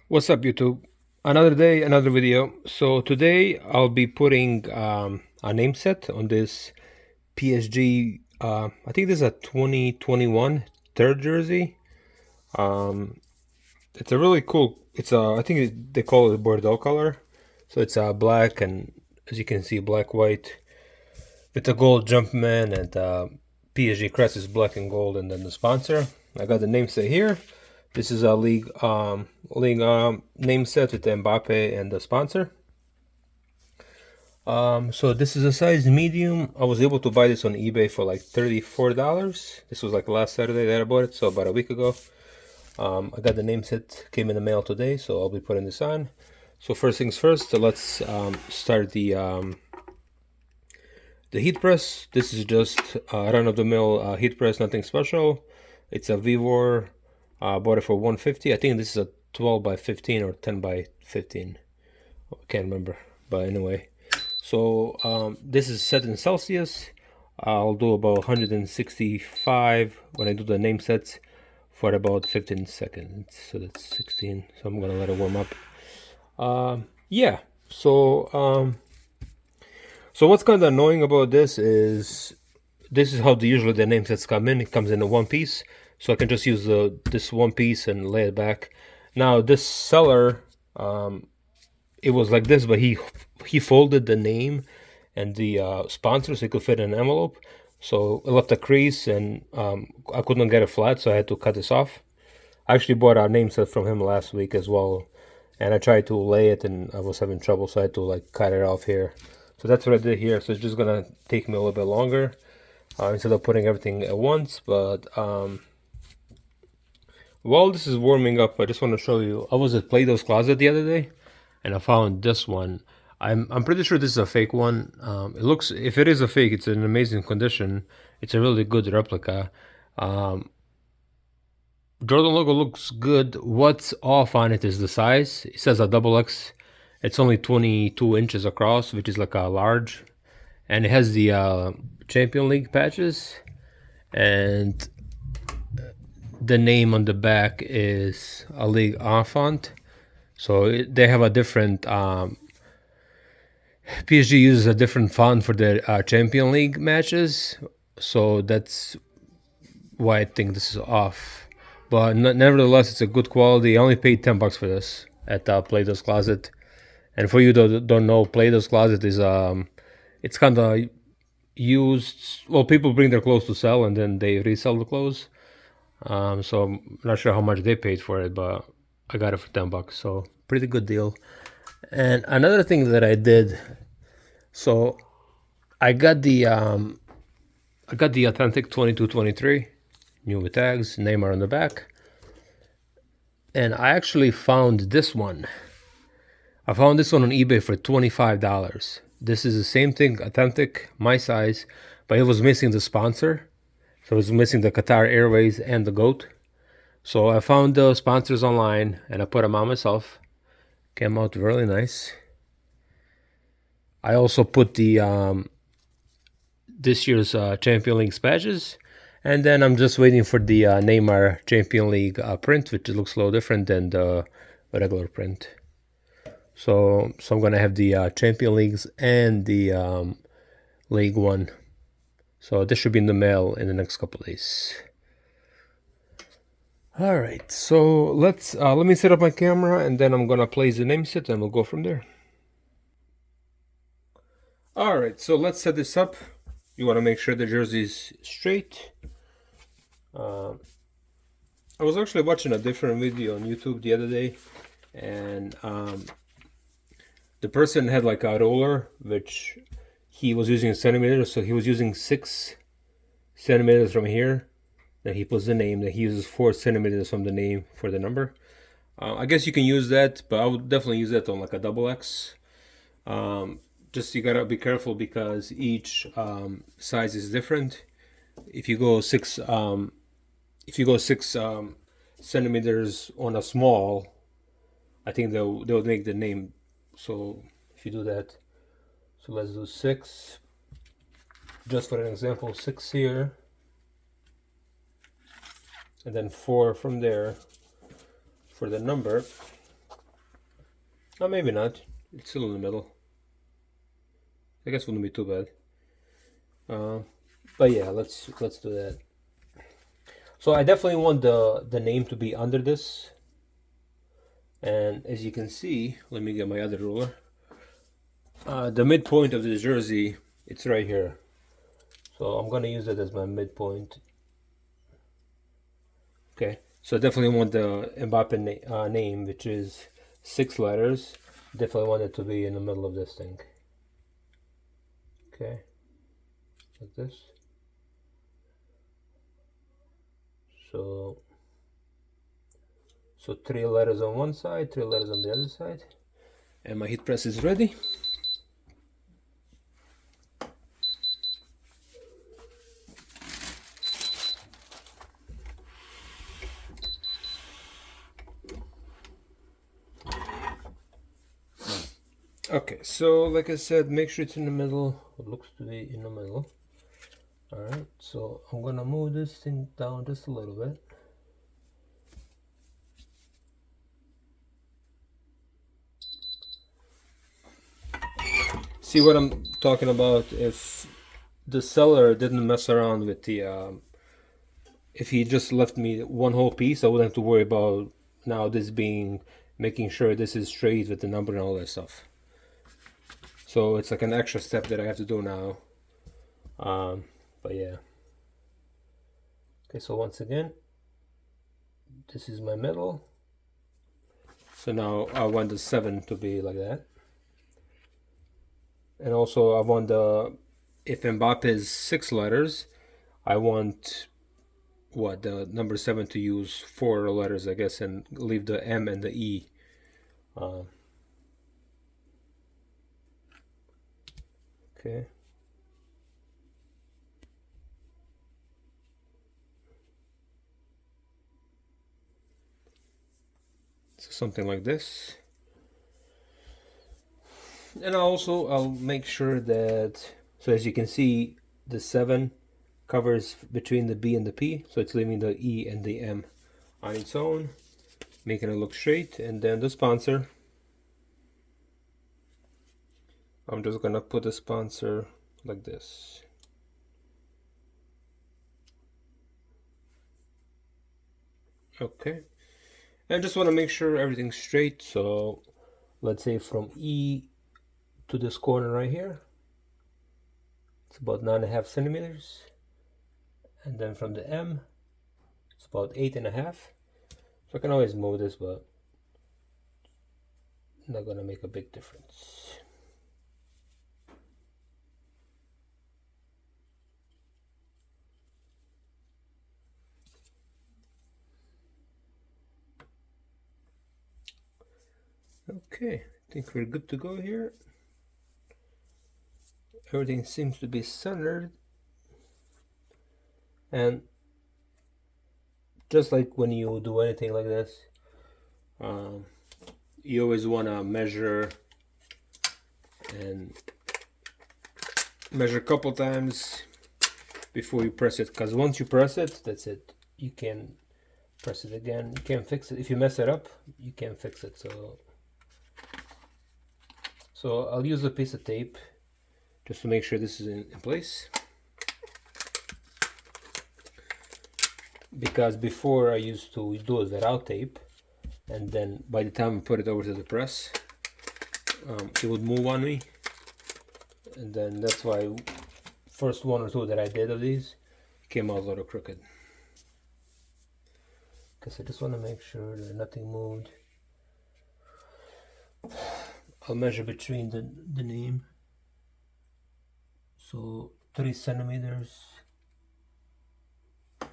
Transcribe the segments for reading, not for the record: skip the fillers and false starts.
What's up, YouTube? Another day, another video. So today I'll be putting a name set on this PSG. I think this is a 2021 third jersey. Um, it's a really cool. I think they call it Bordeaux color. So it's black and, as you can see, black white with the gold Jumpman, and PSG crest is black and gold, and then the sponsor. I got the name set here. This is a league name set with the Mbappe and the sponsor. So this is a size medium. I was able to buy this on eBay for like $34. This was like last Saturday that I bought it, so about a week ago. I got the name set, came in the mail today, so I'll be putting this on. So first things first, let's start the heat press. This is just run-of-the-mill heat press, nothing special. It's a Vivor. Bought it for $150. I think this is a 12 by 15 or 10 by 15. I can't remember, but anyway. So this is set in Celsius. I'll do about 165 when I do the name sets for about 15 seconds. So that's 16. So I'm gonna let it warm up. Yeah. So what's kind of annoying about this is how usually the name sets come in. It comes in a one piece, so I can just use this one piece and lay it back. Now this seller, it was like this, but he folded the name and the sponsor so it could fit in an envelope. So it left a crease, and I couldn't get it flat, so I had to cut this off. I actually bought a name set from him last week as well, and I tried to lay it, and I was having trouble, so I had to like cut it off here. So that's what I did here. So it's just gonna take me a little bit longer instead of putting everything at once. But while this is warming up, I just want to show you. I was at Play-Doh's Closet the other day, and I found this one. I'm pretty sure this is a fake one. It looks, if it is a fake, it's in amazing condition. It's a really good replica. Jordan logo looks good. What's off on it is the size. It says a double X. It's only 22 inches across, which is like a large, and it has the Champion League patches, and the name on the back is a Ligue font. So they have a different. PSG uses a different font for their Champion League matches, so that's why I think this is off. But nevertheless, it's a good quality. I only paid $10 for this at Play-Doh's Closet. And for you that don't know, Play-Doh's Closet is it's kind of used. Well, people bring their clothes to sell, and then they resell the clothes. So I'm not sure how much they paid for it, but I got it for $10, so pretty good deal. And another thing that I did, so I got the authentic 22-23, new with tags, Neymar on the back, and I actually found this one. I found this one on eBay for $25. This is the same thing, authentic, my size, but it was missing the sponsor. So it was missing the Qatar Airways and the GOAT. So I found the sponsors online, and I put them on myself. Came out really nice. I also put the this year's Champion League badges, and then I'm just waiting for the Neymar Champion League print, which looks a little different than the regular print. So I'm gonna have the Champion Leagues and the League One. So this should be in the mail in the next couple of days. All right, so let me set up my camera, and then I'm gonna place the name set, and we'll go from there. All right, so let's set this up. You want to make sure the jersey is straight. I was actually watching a different video on YouTube the other day, and the person had like a roller, which he was using in centimeters, so he was using 6 centimeters from here. Then he puts the name. Then he uses 4 centimeters from the name for the number. I guess you can use that, but I would definitely use that on like a double X. Just you gotta be careful because each size is different. If you go 6 centimeters on a small, I think they'll make the name. So if you do that, so let's do 6. Just for an example, 6 here, and then 4 from there for the number. Oh, maybe not. It's still in the middle. I guess it wouldn't be too bad. But yeah, let's do that. So I definitely want the name to be under this. And as you can see, let me get my other ruler. The midpoint of the jersey, it's right here. So I'm gonna use it as my midpoint. Okay, so I definitely want the Mbappe name, which is 6 letters. Definitely want it to be in the middle of this thing. Okay, like this. So 3 letters on one side, 3 letters on the other side. And my heat press is ready. Okay, so like I said, make sure it's in the middle. It looks to be in the middle. Alright, so I'm gonna move this thing down just a little bit. See what I'm talking about? If the seller didn't mess around with the if he just left me one whole piece, I wouldn't have to worry about now this being, making sure this is straight with the number and all that stuff. So it's like an extra step that I have to do now. But yeah. Okay, so once again, this is my middle. So now I want the 7 to be like that. And also I want if Mbappe is 6 letters, I want the number 7 to use 4 letters, I guess, and leave the M and the E. Okay. So something like this. And I'll make sure that, so as you can see, the 7 covers between the B and the P, so it's leaving the E and the M on its own, making it look straight. And then the sponsor, I'm just gonna put the sponsor like this. Okay, and I just want to make sure everything's straight. So let's say from E to this corner right here, it's about 9.5 centimeters, and then from the M, it's about 8.5. So I can always move this, but not gonna make a big difference. Okay, I think we're good to go here. Everything seems to be centered, and just like when you do anything like this, you always want to measure a couple times before you press it, because once you press it, that's it. You can press it again. You can't fix it. If you mess it up, you can't fix it. So I'll use a piece of tape just to make sure this is in place. Because before I used to do it without tape, and then by the time I put it over to the press, it would move on me, and then that's why first 1 or 2 that I did of these came out a little crooked. Because I just want to make sure that nothing moved. I'll measure between the name, so 3 centimeters.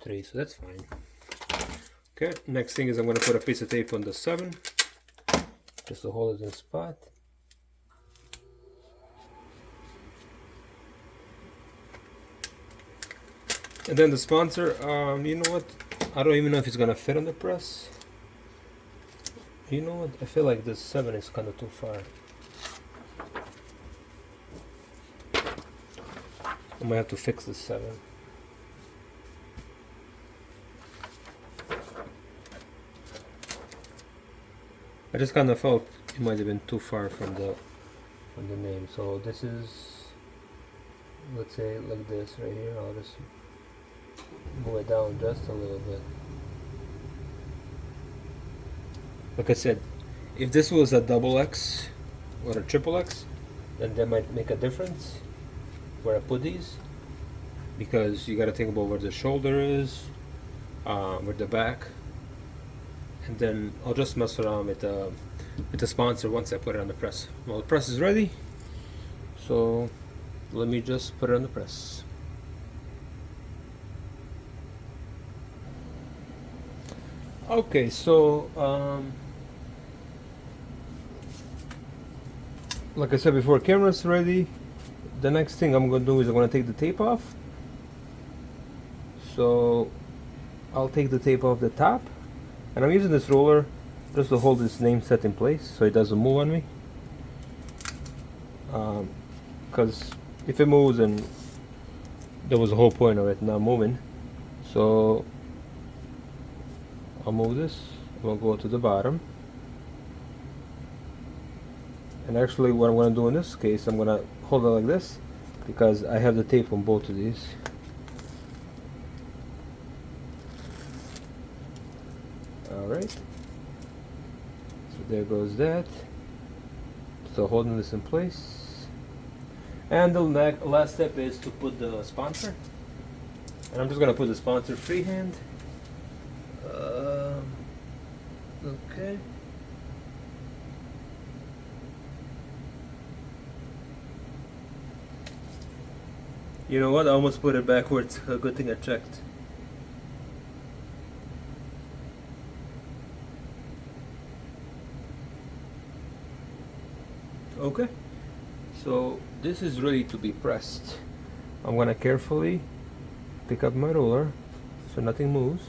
3, so that's fine. Okay, next thing is I'm going to put a piece of tape on the 7 just to hold it in spot. And then the sponsor, you know what, I don't even know if it's gonna fit on the press. You know what, I feel like this 7 is kind of too far. I might have to fix this 7. I just kind of felt it might have been too far from the name. So this is, let's say like this right here. I'll just move it down just a little bit. Like I said, if this was a double X or a triple X, then that might make a difference where I put these, because you got to think about where the shoulder is, where the back, and then I'll just mess around with the sponsor once I put it on the press. Well, the press is ready, so let me just put it on the press. Okay, so like I said before, camera's ready. The next thing I'm going to do is I'm going to take the tape off. So I'll take the tape off the top, and I'm using this roller just to hold this name set in place so it doesn't move on me, because if it moves, then there was the whole point of it not moving. So I'll move this. We'll go to the bottom, and actually what I'm going to do in this case, I'm going to hold it like this because I have the tape on both of these. Alright, so there goes that. So holding this in place, and the last step is to put the sponsor, and I'm just going to put the sponsor freehand. Okay. You know what? I almost put it backwards. A good thing I checked. Okay. So this is ready to be pressed. I'm gonna carefully pick up my roller so nothing moves.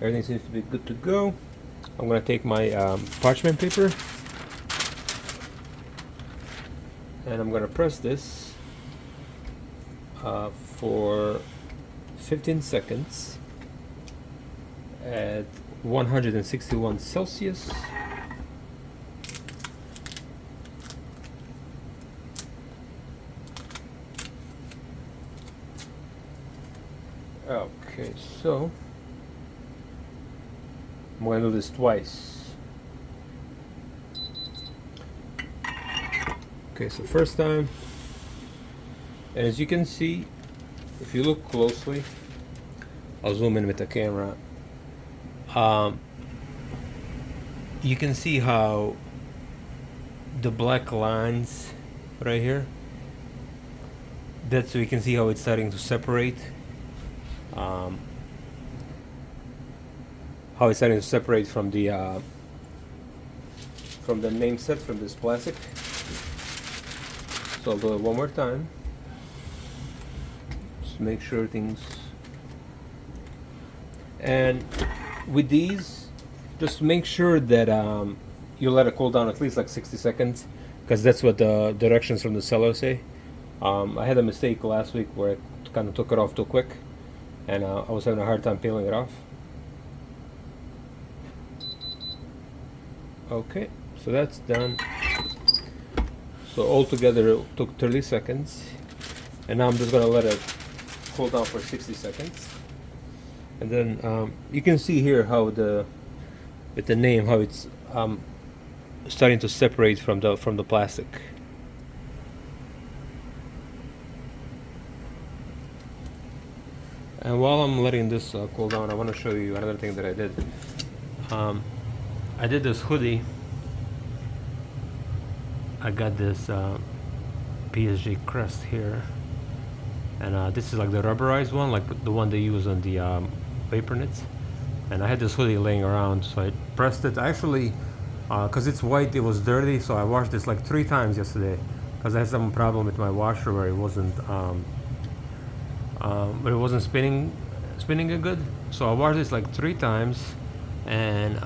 Everything seems to be good to go. I'm gonna take my parchment paper, and I'm gonna press this for 15 seconds at 161 Celsius. Okay, so I'm going to do this twice. Okay, so first time, and as you can see, if you look closely, I'll zoom in with the camera. You can see how the black lines right here, that's so you can see how it's starting to separate. How it's starting to separate from the name set, from this plastic. So I'll do it one more time. Just make sure things. And with these, just make sure that you let it cool down at least like 60 seconds, because that's what the directions from the seller say. I had a mistake last week where I kind of took it off too quick, and I was having a hard time peeling it off. Okay, so that's done. So altogether it took 30 seconds, and now I'm just gonna let it cool down for 60 seconds, and then you can see here how with the name, how it's starting to separate from the plastic. And while I'm letting this cool down, I want to show you another thing that I did. I did this hoodie. I got this PSG crest here, and this is like the rubberized one, like the one they use on the vapor knits. And I had this hoodie laying around, so I pressed it. Actually, because it's white, it was dirty, so I washed this like 3 times yesterday, because I had some problem with my washer where it wasn't spinning it good. So I washed this like 3 times, and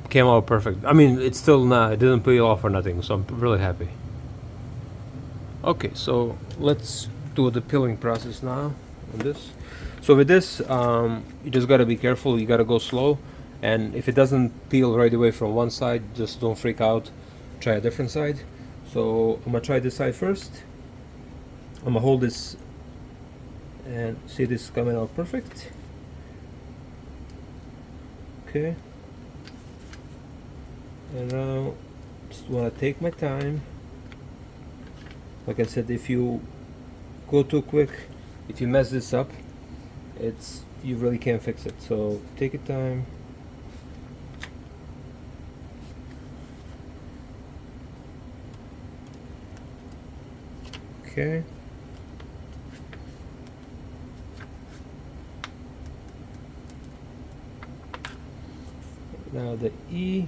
came out perfect. I mean, it's still not, it didn't peel off or nothing, so I'm really happy. Okay, so let's do the peeling process now on this. So with this, you just got to be careful. You got to go slow, And if it doesn't peel right away from one side, just don't freak out, try a different side. So I'm gonna try this side first. I'm gonna hold this and see this coming out perfect. Okay, and now just want to take my time. Like I said, if you go too quick, if you mess this up, you really can't fix it. So take your time. Okay. Now the E.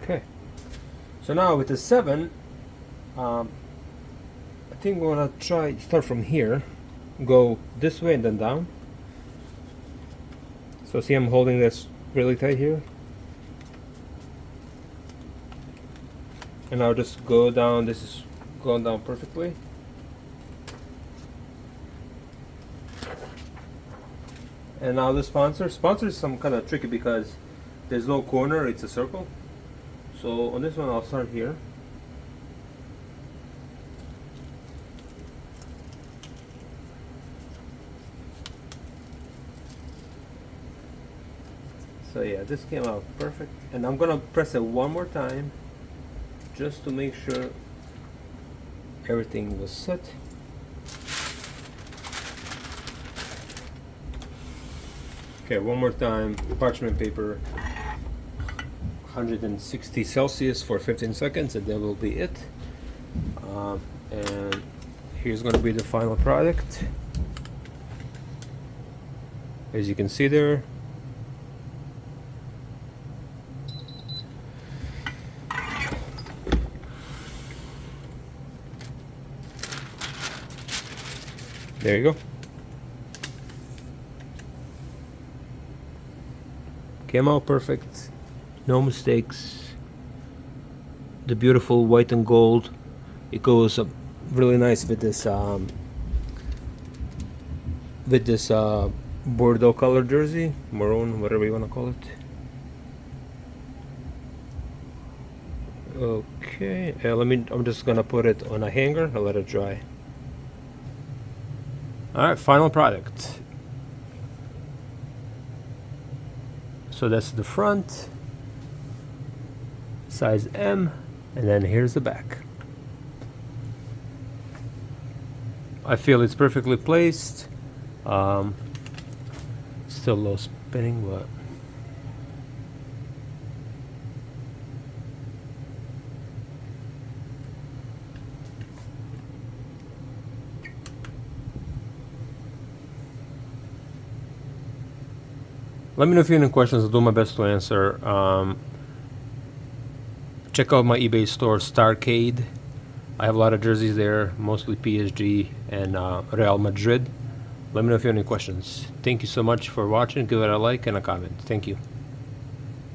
Okay. So now with the 7, I think we're gonna try start from here, go this way and then down. So see, I'm holding this really tight here, and now just go down. This is going down perfectly. And now the sponsor is some kind of tricky because there's no corner, it's a circle. So on this one I'll start here. So yeah, this came out perfect, and I'm gonna press it one more time just to make sure everything was set. Okay, one more time, parchment paper, 160 Celsius for 15 seconds, and that will be it. And here's going to be the final product. As you can see there. There you go. Came out perfect, no mistakes. The beautiful white and gold, it goes up really nice with this Bordeaux color jersey, maroon, whatever you want to call it. Okay, I'm just gonna put it on a hanger and let it dry. All right, final product. So that's the front, size M, and then here's the back. I feel it's perfectly placed. Still low spinning, but let me know if you have any questions. I'll do my best to answer. Check out my eBay store, Starcade. I have a lot of jerseys there, mostly PSG and Real Madrid. Let me know if you have any questions. Thank you so much for watching. Give it a like and a comment. Thank you.